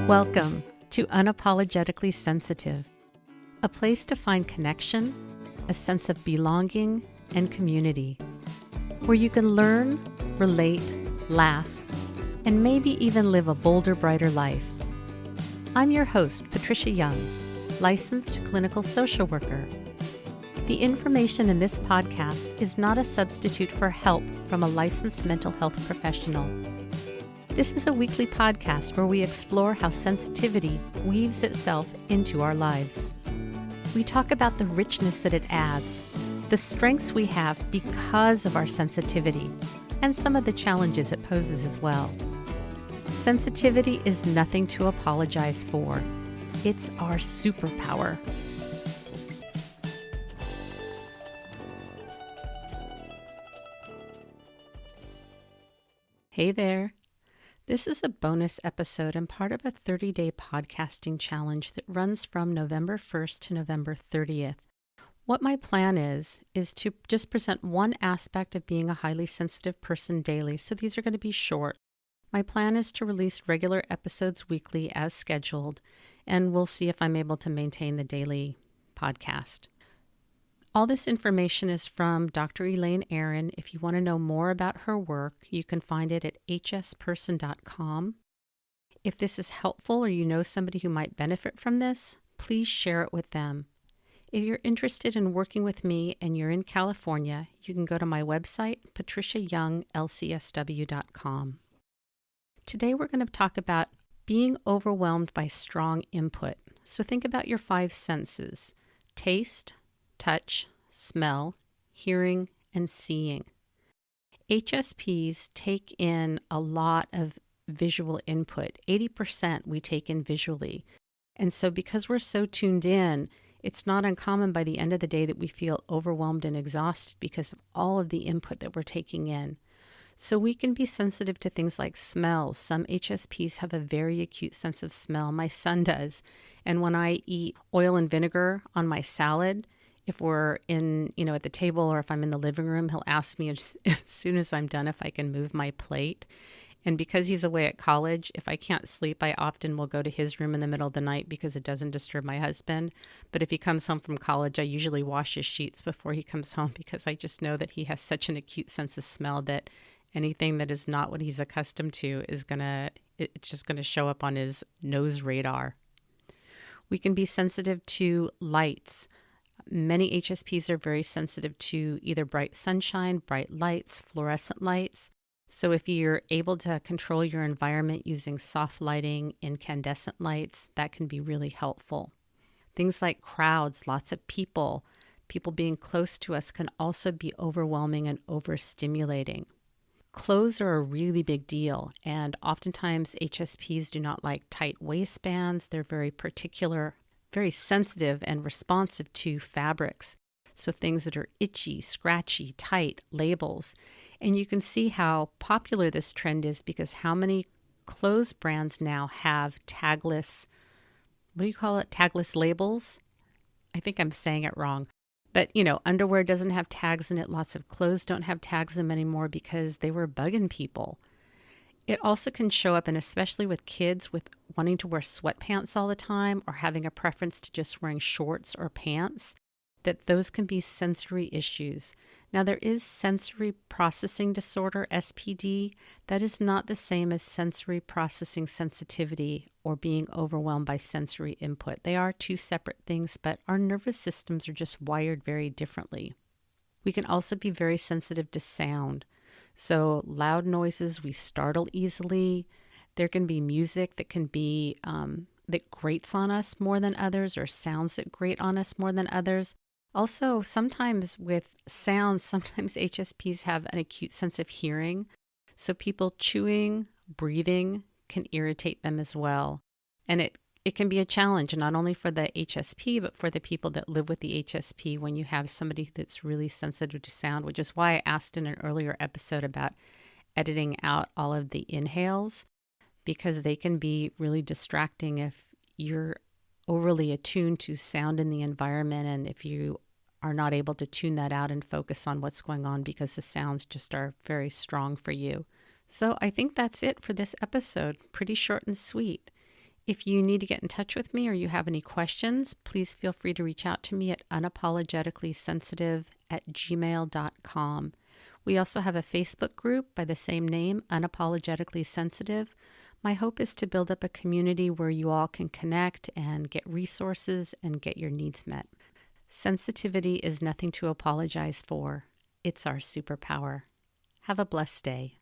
Welcome to Unapologetically Sensitive, a place to find connection, a sense of belonging, and community, where you can learn, relate, laugh, and maybe even live a bolder, brighter life. I'm your host, Patricia Young, licensed clinical social worker. The information in this podcast is not a substitute for help from a licensed mental health professional. This is a weekly podcast where we explore how sensitivity weaves itself into our lives. We talk about the richness that it adds, the strengths we have because of our sensitivity, and some of the challenges it poses as well. Sensitivity is nothing to apologize for. It's our superpower. Hey there. This is a bonus episode and part of a 30-day podcasting challenge that runs from November 1st to November 30th. What my plan is to just present one aspect of being a highly sensitive person daily, so these are going to be short. My plan is to release regular episodes weekly as scheduled, and we'll see if I'm able to maintain the daily podcast. All this information is from Dr. Elaine Aron. If you want to know more about her work, you can find it at hsperson.com. If this is helpful or you know somebody who might benefit from this, please share it with them. If you're interested in working with me and you're in California, you can go to my website, patriciayounglcsw.com. Today we're going to talk about being overwhelmed by strong input. So think about your 5 senses: taste, touch, smell, hearing, and seeing. HSPs take in a lot of visual input. 80% we take in visually. And so because we're so tuned in, it's not uncommon by the end of the day that we feel overwhelmed and exhausted because of all of the input that we're taking in. So we can be sensitive to things like smell. Some HSPs have a very acute sense of smell. My son does. And when I eat oil and vinegar on my salad, if we're at the table or if I'm in the living room, he'll ask me as soon as I'm done if I can move my plate. And because he's away at college, if I can't sleep, I often will go to his room in the middle of the night because it doesn't disturb my husband. But if he comes home from college, I usually wash his sheets before he comes home because I just know that he has such an acute sense of smell that anything that is not what he's accustomed to it's just gonna show up on his nose radar. We can be sensitive to lights. Many HSPs are very sensitive to either bright sunshine, bright lights, fluorescent lights. So if you're able to control your environment using soft lighting, incandescent lights, that can be really helpful. Things like crowds, lots of people being close to us can also be overwhelming and overstimulating. Clothes are a really big deal, and oftentimes HSPs do not like tight waistbands. They're very particular, very sensitive and responsive to fabrics. So things that are itchy, scratchy, tight, labels. And you can see how popular this trend is because how many clothes brands now have tagless, tagless labels? I think I'm saying it wrong. But, underwear doesn't have tags in it. Lots of clothes don't have tags in them anymore because they were bugging people. It also can show up, and especially with kids, with wanting to wear sweatpants all the time or having a preference to just wearing shorts or pants, that those can be sensory issues. Now, there is sensory processing disorder, SPD. That is not the same as sensory processing sensitivity or being overwhelmed by sensory input. They are 2 separate things, but our nervous systems are just wired very differently. We can also be very sensitive to sound. So loud noises, we startle easily. There can be music that can be that grates on us more than others, or sounds that grate on us more than others. Also, sometimes with sounds, sometimes HSPs have an acute sense of hearing. So people chewing, breathing can irritate them as well. And it can be a challenge, not only for the HSP, but for the people that live with the HSP when you have somebody that's really sensitive to sound, which is why I asked in an earlier episode about editing out all of the inhales, because they can be really distracting if you're overly attuned to sound in the environment and if you are not able to tune that out and focus on what's going on because the sounds just are very strong for you. So I think that's it for this episode. Pretty short and sweet. If you need to get in touch with me or you have any questions, please feel free to reach out to me at unapologeticallysensitive@gmail.com. We also have a Facebook group by the same name, Unapologetically Sensitive. My hope is to build up a community where you all can connect and get resources and get your needs met. Sensitivity is nothing to apologize for. It's our superpower. Have a blessed day.